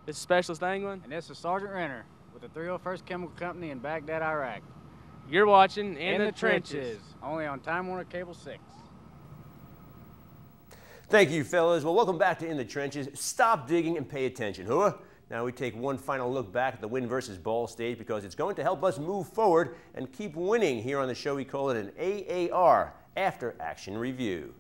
This is Specialist Angling. And this is Sergeant Renner with the 301st Chemical Company in Baghdad, Iraq. You're watching In the Trenches. Only on Time Warner Cable 6. Thank you, fellas. Well, welcome back to In the Trenches. Stop digging and pay attention, huh? Now we take one final look back at the win versus Ball State because it's going to help us move forward and keep winning. Here on the show, we call it an AAR, After Action Review.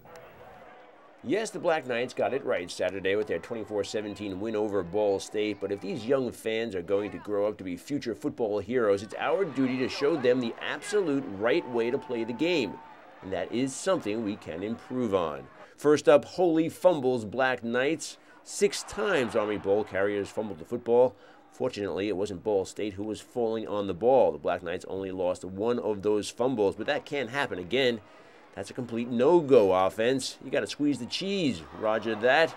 Yes, the Black Knights got it right Saturday with their 24-17 win over Ball State, but if these young fans are going to grow up to be future football heroes, it's our duty to show them the absolute right way to play the game, and that is something we can improve on. First up, holy fumbles, Black Knights. 6 times Army ball carriers fumbled the football. Fortunately, it wasn't Ball State who was falling on the ball. The Black Knights only lost 1 of those fumbles, but that can't happen again. That's a complete no-go offense. You got to squeeze the cheese. Roger that.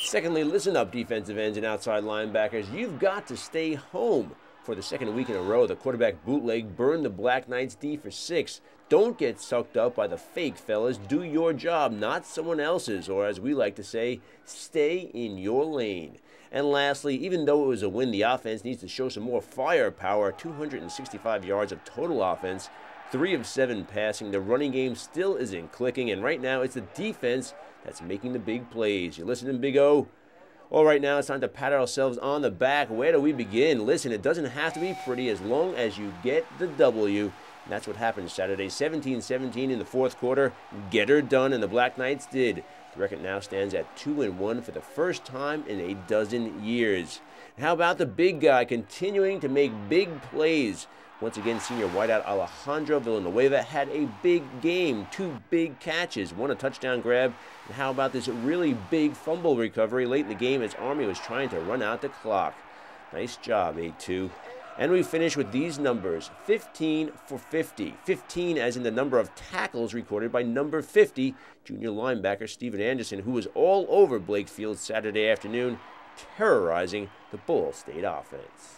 Secondly, listen up, defensive ends and outside linebackers. You've got to stay home. For the second week in a row, the quarterback bootleg burned the Black Knights D for 6. Don't get sucked up by the fake, fellas. Do your job, not someone else's, or as we like to say, stay in your lane. And lastly, even though it was a win, the offense needs to show some more firepower. 265 yards of total offense, 3 of 7 passing. The running game still isn't clicking, and right now it's the defense that's making the big plays. You listening, Big O? All right, now it's time to pat ourselves on the back. Where do we begin? Listen, it doesn't have to be pretty as long as you get the W. And that's what happened Saturday, 17-17 in the fourth quarter. Get her done, and the Black Knights did. The record now stands at 2-1 for the first time in a dozen years. How about the big guy continuing to make big plays? Once again, senior wideout Alejandro Villanueva had a big game, 2 big catches, 1 a touchdown grab. And how about this really big fumble recovery late in the game as Army was trying to run out the clock? Nice job, A2. And we finish with these numbers, 15 for 50. 15 as in the number of tackles recorded by number 50, junior linebacker Steven Anderson, who was all over Blake Field Saturday afternoon, terrorizing the Ball State offense.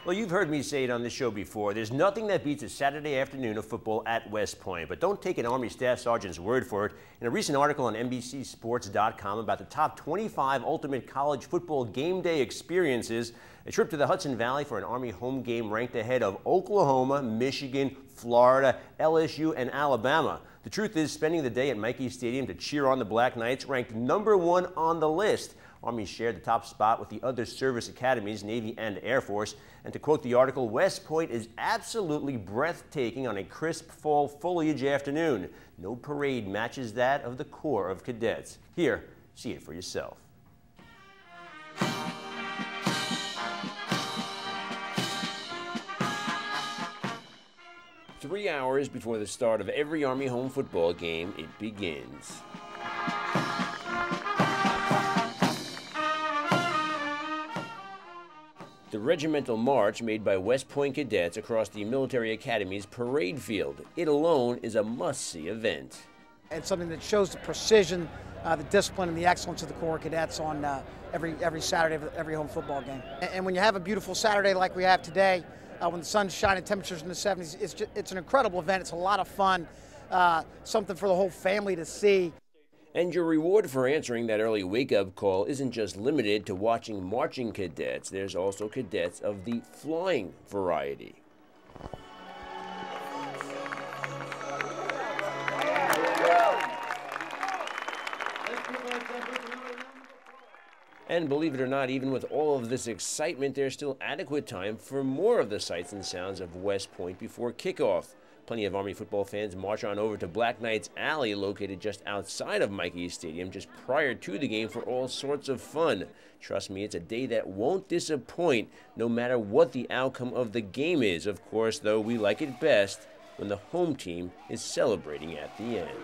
Well, you've heard me say it on this show before. There's nothing that beats a Saturday afternoon of football at West Point. But don't take an Army Staff Sergeant's word for it. In a recent article on NBCSports.com about the top 25 ultimate college football game day experiences, a trip to the Hudson Valley for an Army home game ranked ahead of Oklahoma, Michigan, Florida, LSU, and Alabama. The truth is, spending the day at Michie Stadium to cheer on the Black Knights ranked #1 on the list. Army shared the top spot with the other service academies, Navy and Air Force. And to quote the article, West Point is absolutely breathtaking on a crisp fall foliage afternoon. No parade matches that of the Corps of Cadets. Here, see it for yourself. 3 hours before the start of every Army home football game, it begins. The regimental march made by West Point cadets across the military academy's parade field. It alone is a must-see event. It's something that shows the precision, the discipline, and the excellence of the Corps of Cadets on every Saturday of every home football game. And when you have a beautiful Saturday like we have today, when the sun's shining, temperatures in the 70s, it's an incredible event. It's a lot of fun, something for the whole family to see. And your reward for answering that early wake-up call isn't just limited to watching marching cadets. There's also cadets of the flying variety. And believe it or not, even with all of this excitement, there's still adequate time for more of the sights and sounds of West Point before kickoff. Plenty of Army football fans march on over to Black Knights Alley, located just outside of Michie Stadium, just prior to the game for all sorts of fun. Trust me, it's a day that won't disappoint, no matter what the outcome of the game is. Of course, though, we like it best when the home team is celebrating at the end.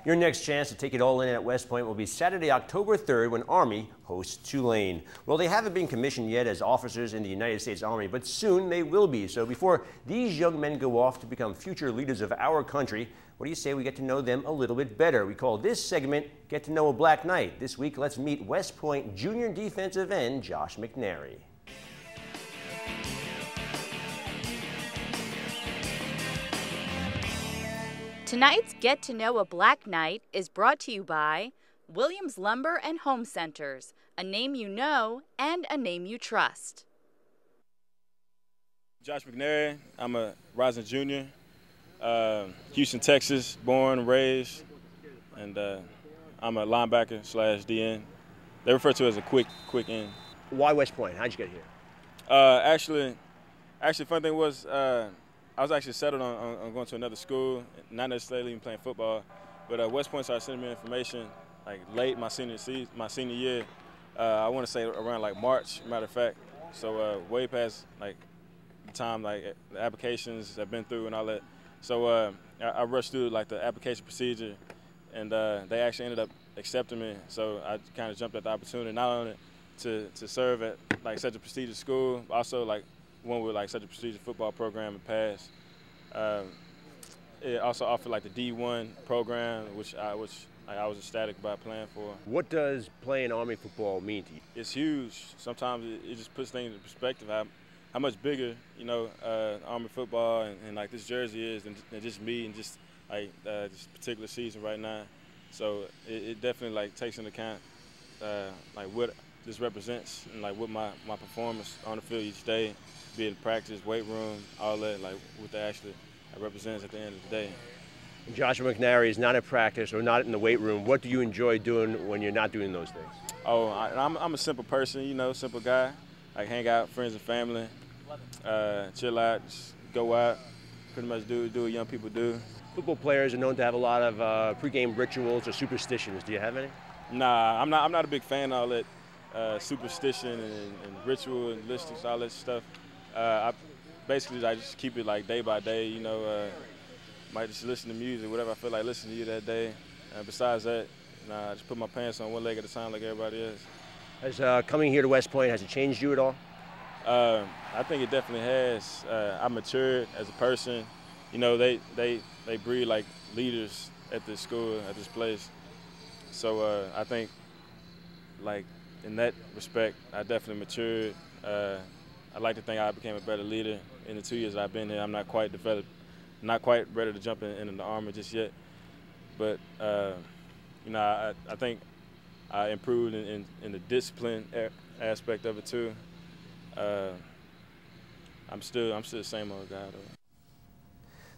Your next chance to take it all in at West Point will be Saturday, October 3rd, when Army hosts Tulane. Well, they haven't been commissioned yet as officers in the United States Army, but soon they will be. So before these young men go off to become future leaders of our country, what do you say we get to know them a little bit better? We call this segment Get to Know a Black Knight. This week, let's meet West Point junior defensive end Josh McNary. Tonight's Get to Know a Black Knight is brought to you by Williams Lumber and Home Centers, a name you know and a name you trust. Josh McNary, I'm a rising junior, Houston, Texas, born and raised, and I'm a linebacker / DN. They refer to it as a quick end. Why West Point? How'd you get here? Actually, fun thing was I was actually settled on going to another school, not necessarily even playing football, but West Point started sending me information like late my senior year. I want to say around like March, matter of fact. So way past like the time like the applications I've been through and all that. So I rushed through like the application procedure, and they actually ended up accepting me. So I kind of jumped at the opportunity, not only to serve at like such a prestigious school, but also like one with like such a prestigious football program and pass. It also offered like the D1 program, which I was ecstatic about playing for. What does playing Army football mean to you? It's huge. Sometimes it just puts things in perspective. How much bigger, you know, Army football and like this jersey is than just me and just like this particular season right now. So it definitely like takes into account like what this represents and like what my performance on the field each day, be it practice, weight room, all that, like what that actually represents at the end of the day. Joshua McNary is not at practice or not in the weight room. What do you enjoy doing when you're not doing those things? Oh, I'm a simple person, you know, simple guy. Like hang out, friends and family, chill out, just go out, pretty much do what young people do. Football players are known to have a lot of pregame rituals or superstitions. Do you have any? Nah, I'm not a big fan of all that superstition and ritual and listics, all that stuff. I just keep it like day by day, you know. Might just listen to music, whatever I feel like listening to you that day. Besides that, I just put my pants on one leg at a time like everybody else. Has coming here to West Point, has it changed you at all? I think it definitely has. I matured as a person. You know, they breed like leaders at this school, at this place. So I think, like in that respect, I definitely matured. I like to think I became a better leader in the 2 years I've been here. I'm not quite developed, not quite ready to jump in the Army just yet. But you know, I think I improved in the discipline aspect of it too. I'm still the same old guy though.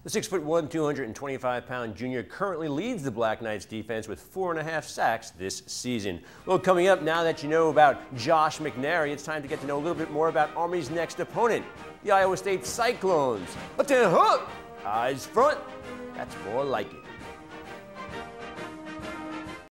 The 6'1", 225-pound junior currently leads the Black Knights defense with 4.5 sacks this season. Well, coming up, now that you know about Josh McNary, it's time to get to know a little bit more about Army's next opponent, the Iowa State Cyclones. Eyes front, that's more like it.